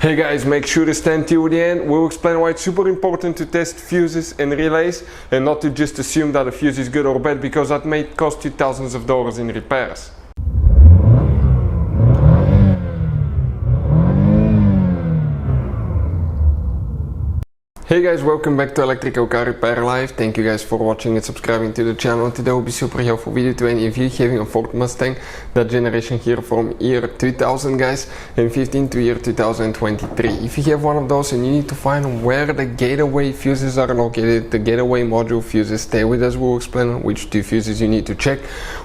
Hey guys, make sure to stand till the end. We'll explain why it's super important to test fuses and relays and not to just assume that a fuse is good or bad, because that may cost you thousands of dollars in repairs. Hey guys, welcome back to Electrical Car Repair Live. Thank you guys for watching and subscribing to the channel. Today will be super helpful video to any of you having a Ford Mustang, that generation here from year 2000 guys, and 15 to year 2023. If you have one of those and you need to find where the gateway fuses are located, the gateway module fuses, stay with us. We'll explain which two fuses you need to check,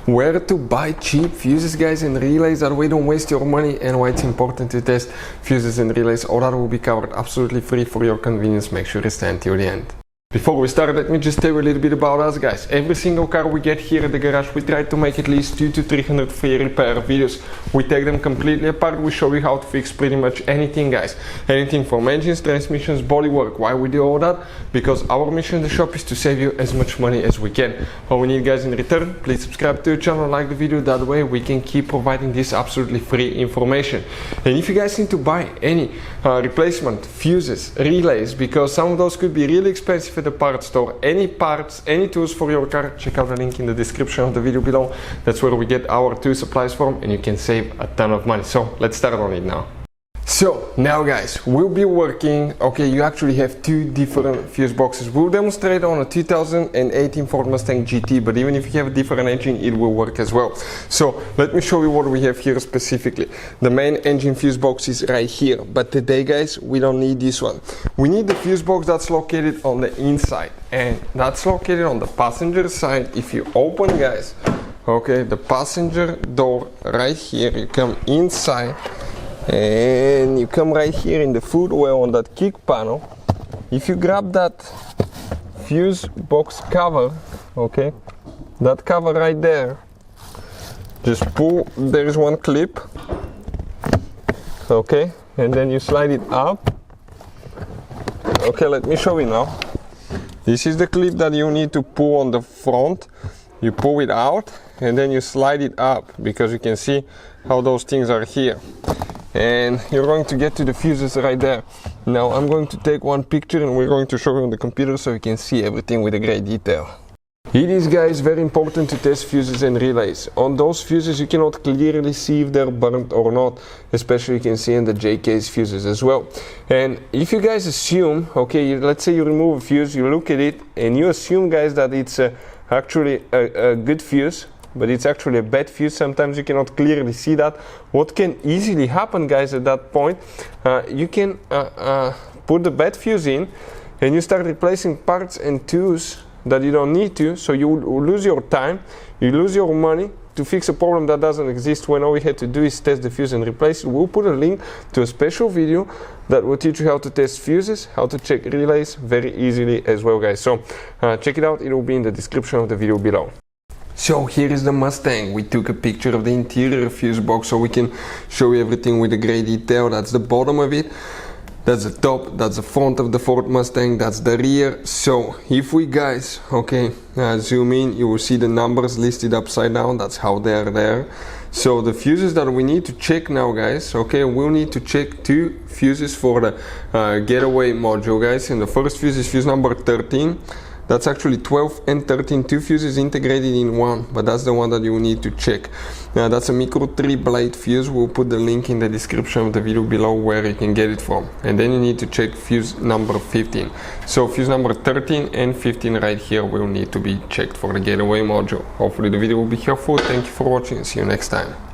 where to buy cheap fuses guys and relays, that way don't waste your money, and why it's important to test fuses and relays. All that will be covered absolutely free for your convenience. Make sure to stand till the end. Before we start, let me just tell you a little bit about us guys. Every single car we get here at the garage, we try to make at least 200 to 300 free repair videos. We take them completely apart. We show you how to fix pretty much anything guys. Anything from engines, transmissions, bodywork. Why we do all that? Because our mission in the shop is to save you as much money as we can. All we need guys in return, please subscribe to the channel, like the video, that way we can keep providing this absolutely free information. And if you guys need to buy any replacement fuses, relays, because some of those could be really expensive at the parts store, any parts, any tools for your car, check out the link in the description of the video below. That's where we get our tool supplies from, and you can save a ton of money. So let's start on it now. So now guys, we'll be working, okay, you actually have two different fuse boxes. We'll demonstrate on a 2018 Ford Mustang GT, but even if you have a different engine, it will work as well. So let me show you what we have here specifically. The main engine fuse box is right here, but today guys, we don't need this one. We need the fuse box that's located on the inside, and that's located on the passenger side. If you open guys, okay, the passenger door right here, you come inside, and you come right here in the footwell on that kick panel. If you grab that fuse box cover, okay, that cover right there, just pull, there is one clip, okay, and then you slide it up. Okay, let me show you now. This is the clip that you need to pull on the front. You pull it out and then you slide it up, because you can see how those things are here. And you're going to get to the fuses right there. Now I'm going to take one picture and we're going to show you on the computer so you can see everything with a great detail. It is guys very important to test fuses and relays. On those fuses you cannot clearly see if they're burnt or not, especially you can see in the J-case fuses as well. And if you guys assume, okay, let's say you remove a fuse, you look at it and you assume guys that it's actually a good fuse, but it's actually a bad fuse. Sometimes you cannot clearly see that. What can easily happen guys at that point, you can put the bad fuse in and you start replacing parts and tools that you don't need to, so you lose your time, you lose your money to fix a problem that doesn't exist, when all we had to do is test the fuse and replace it. We'll put a link to a special video that will teach you how to test fuses, how to check relays very easily as well guys. So check it out, it will be in the description of the video below. So here is the Mustang. We took a picture of the interior fuse box so we can show you everything with a great detail. That's the bottom of it, that's the top, that's the front of the Ford Mustang, that's the rear. So if we guys, okay, zoom in, you will see the numbers listed upside down. That's how they are there. So the fuses that we need to check now guys, okay, we'll need to check two fuses for the getaway module guys. And the first fuse is fuse number 13. That's actually 12 and 13, two fuses integrated in one, but that's the one that you need to check. Now that's a micro 3 blade fuse. We'll put the link in the description of the video below where you can get it from. And then you need to check fuse number 15. So fuse number 13 and 15 right here will need to be checked for the getaway module. Hopefully the video will be helpful. Thank you for watching. See you next time.